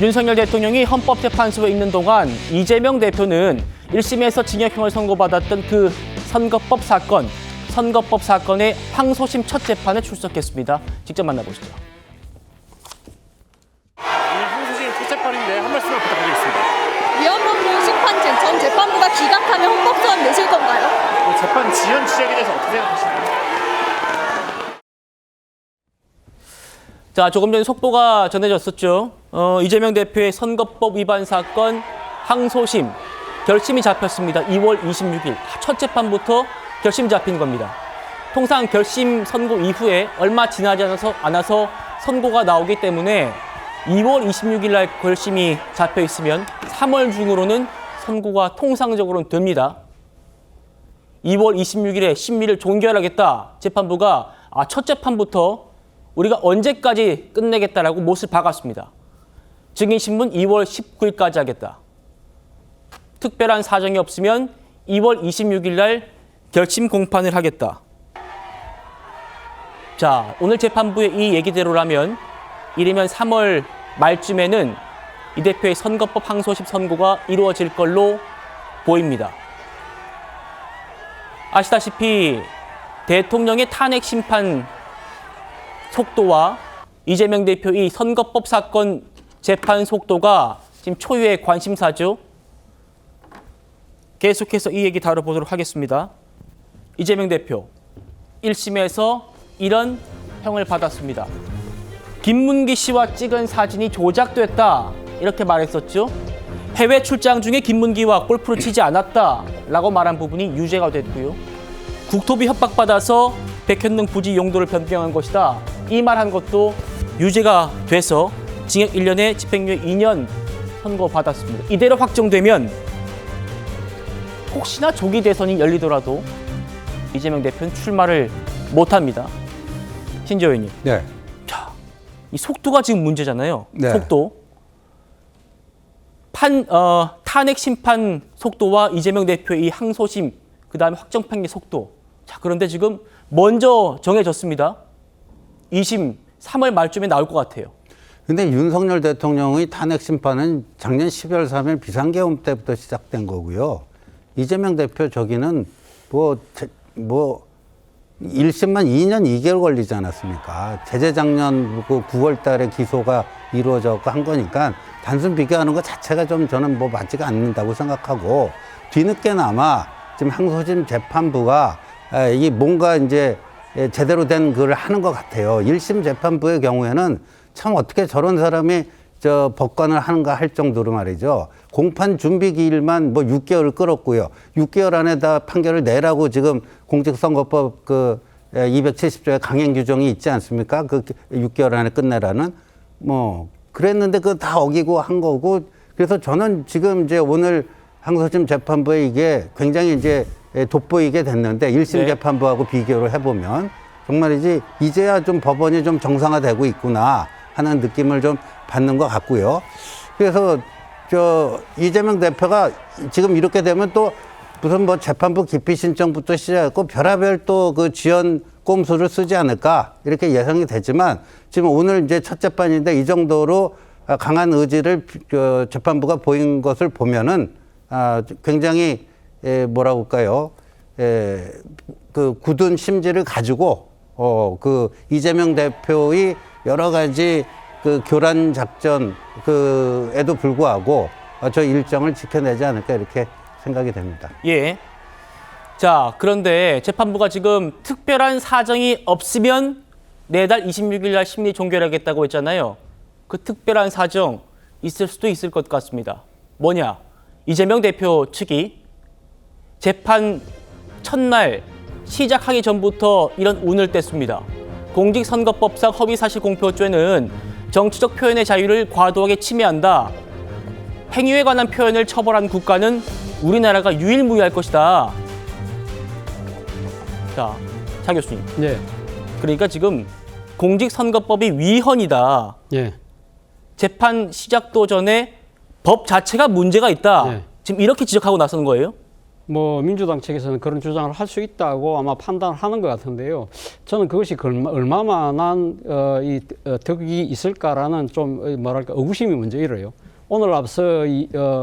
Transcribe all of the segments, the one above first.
윤석열 대통령이 헌법재판소에 있는 동안 이재명 대표는 1심에서 징역형을 선고받았던 그 선거법 사건의 항소심 첫 재판에 출석했습니다. 직접 만나보시죠. 항소심 첫 재판인데 한 말씀을 부탁드리겠습니다. 위헌법률 심판진 전 재판부가 기각하면 헌법소원 내실 건가요? 재판 지연 지역에 대해서 어떻게 생각하시나요? 자, 조금 전에 속보가 전해졌었죠. 이재명 대표의 선거법 위반 사건 항소심 결심이 잡혔습니다. 2월 26일 첫 재판부터 결심 잡힌 겁니다. 통상 결심 선고 이후에 얼마 지나지 않아서 선고가 나오기 때문에 2월 26일 날 결심이 잡혀 있으면 3월 중으로는 선고가 통상적으로는 됩니다. 2월 26일에 심리를 종결하겠다. 재판부가 첫 재판부터 우리가 언제까지 끝내겠다라고 못을 박았습니다. 증인신문 2월 19일까지 하겠다. 특별한 사정이 없으면 2월 26일 날 결심 공판을 하겠다. 자, 오늘 재판부의 이 얘기대로라면 이르면 3월 말쯤에는 이 대표의 선거법 항소심 선고가 이루어질 걸로 보입니다. 아시다시피 대통령의 탄핵 심판 속도와 이재명 대표의 선거법 사건 재판 속도가 지금 초유의 관심사죠. 계속해서 이 얘기 다뤄보도록 하겠습니다. 이재명 대표 1심에서 이런 평을 받았습니다. 김문기 씨와 찍은 사진이 조작됐다 이렇게 말했었죠. 해외 출장 중에 김문기와 골프를 치지 않았다라고 말한 부분이 유죄가 됐고요. 국토부 협박받아서 백현동 부지 용도를 변경한 것이다. 이 말한 것도 유죄가 돼서 징역 1년에 집행유예 2년 선고받았습니다. 이대로 확정되면 혹시나 조기 대선이 열리더라도 이재명 대표는 출마를 못합니다. 신지호 의원님. 네. 자, 이 속도가 지금 문제잖아요. 네. 속도. 탄핵 심판 속도와 이재명 대표의 이 항소심, 그다음에 확정 판결 속도. 자, 그런데 지금 먼저 정해졌습니다. 2심 3월 말쯤에 나올 것 같아요. 근데 윤석열 대통령의 탄핵 심판은 작년 12월 3일 비상계엄 때부터 시작된 거고요. 이재명 대표 저기는 1심만 2년 2개월 걸리지 않았습니까? 재작년 9월 달에 기소가 이루어졌고 한 거니까 단순 비교하는 것 자체가 좀 저는 맞지가 않는다고 생각하고, 뒤늦게나마 지금 항소심 재판부가 이게 뭔가 이제 제대로 된 걸 하는 것 같아요. 1심 재판부의 경우에는 참 어떻게 저런 사람이 법관을 하는가 할 정도로 말이죠. 공판 준비 기일만 6개월을 끌었고요. 6개월 안에 다 판결을 내라고 지금 공직선거법 270조에 강행 규정이 있지 않습니까? 그 6개월 안에 끝내라는. 그랬는데 그거 다 어기고 한 거고, 그래서 저는 지금 이제 오늘 항소심 재판부에 이게 굉장히 이제 돋보이게 됐는데 1심 네. 재판부하고 비교를 해보면 정말이지 이제야 좀 법원이 좀 정상화되고 있구나 하는 느낌을 좀 받는 것 같고요. 그래서 이재명 대표가 지금 이렇게 되면 또 무슨 재판부 기피 신청부터 시작했고 별하별 또 그 지연 꼼수를 쓰지 않을까 이렇게 예상이 되지만, 지금 오늘 이제 첫 재판인데 이 정도로 강한 의지를 재판부가 보인 것을 보면은 굉장히 뭐라고 할까요? 그 굳은 심지를 가지고 그 이재명 대표의 여러 가지 그 교란 작전 에도 불구하고 저 일정을 지켜내지 않을까 이렇게 생각이 됩니다. 예. 자, 그런데 재판부가 지금 특별한 사정이 없으면 내달 26일 날 심리 종결하겠다고 했잖아요. 그 특별한 사정 있을 수도 있을 것 같습니다. 뭐냐? 이재명 대표 측이 재판 첫날 시작하기 전부터 이런 운을 뗐습니다. 공직선거법상 허위사실공표죄는 정치적 표현의 자유를 과도하게 침해한다. 행위에 관한 표현을 처벌한 국가는 우리나라가 유일무이할 것이다. 자, 차 교수님. 예. 그러니까 지금 공직선거법이 위헌이다. 예. 재판 시작도 전에 법 자체가 문제가 있다. 예. 지금 이렇게 지적하고 나서는 거예요? 뭐 민주당 측에서는 그런 주장을 할 수 있다고 아마 판단을 하는 것 같은데요. 저는 그것이 얼마만한 덕이 있을까라는 좀 뭐랄까 의구심이 먼저 일어요. 오늘 앞서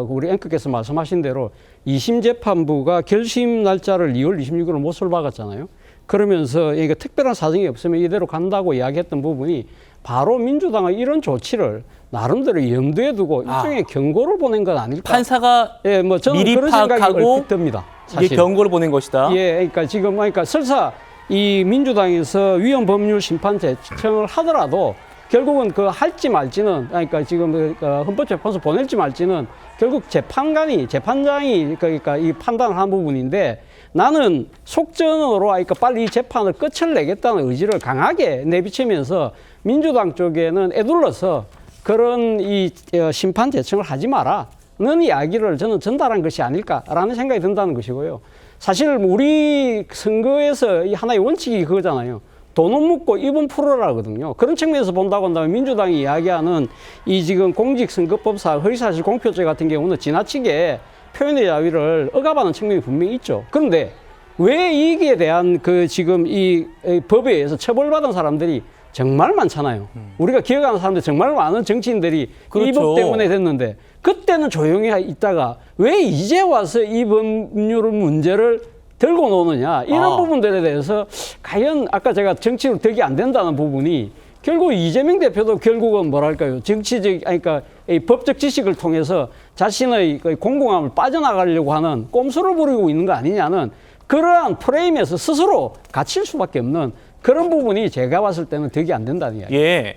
우리 앵커께서 말씀하신 대로 2심 재판부가 결심 날짜를 2월 26일로 못을 박았잖아요. 그러면서 이게 특별한 사정이 없으면 이대로 간다고 이야기했던 부분이 바로 민주당의 이런 조치를 나름대로 염두에 두고 일종의 경고를 보낸 건 아닐까? 판사가 예, 뭐 저는 미리 그런 생각이 파악하고 얼핏 듭니다. 이게 사실. 경고를 보낸 것이다. 예, 그러니까 지금 그러니까 설사 이 민주당에서 위헌 법률 심판 제청을 하더라도 결국은 그 할지 말지는 그러니까 지금 헌법재판소 보낼지 말지는 결국 재판장이 그러니까 이 판단을 한 부분인데 나는 속전으로 그러니까 빨리 이 재판을 끝을 내겠다는 의지를 강하게 내비치면서 민주당 쪽에는 애둘러서 그런 이 심판 제청을 하지 마라는 이야기를 저는 전달한 것이 아닐까라는 생각이 든다는 것이고요. 사실 우리 선거에서 이 하나의 원칙이 그거잖아요. 돈은 묻고 입은 풀어라거든요. 그런 측면에서 본다고 한다면 민주당이 이야기하는 이 지금 공직선거법상 허위사실 공표죄 같은 경우는 지나치게 표현의 자유를 억압하는 측면이 분명히 있죠. 그런데 왜 이기에 대한 그 지금 이 법에 의해서 처벌받은 사람들이 정말 많잖아요. 우리가 기억하는 사람들 정말 많은 정치인들이 그렇죠. 이 법 때문에 됐는데 그때는 조용히 있다가 왜 이제 와서 이 법률 문제를 들고 노느냐 이런 부분들에 대해서 과연 아까 제가 정치로 덕이 안 된다는 부분이 결국 이재명 대표도 결국은 뭐랄까요 정치적 그러니까 이 법적 지식을 통해서 자신의 공공함을 빠져나가려고 하는 꼼수를 부리고 있는 거 아니냐는 그러한 프레임에서 스스로 갇힐 수밖에 없는 그런 부분이 제가 봤을 때는 덕이 안 된다는 이야기. 예.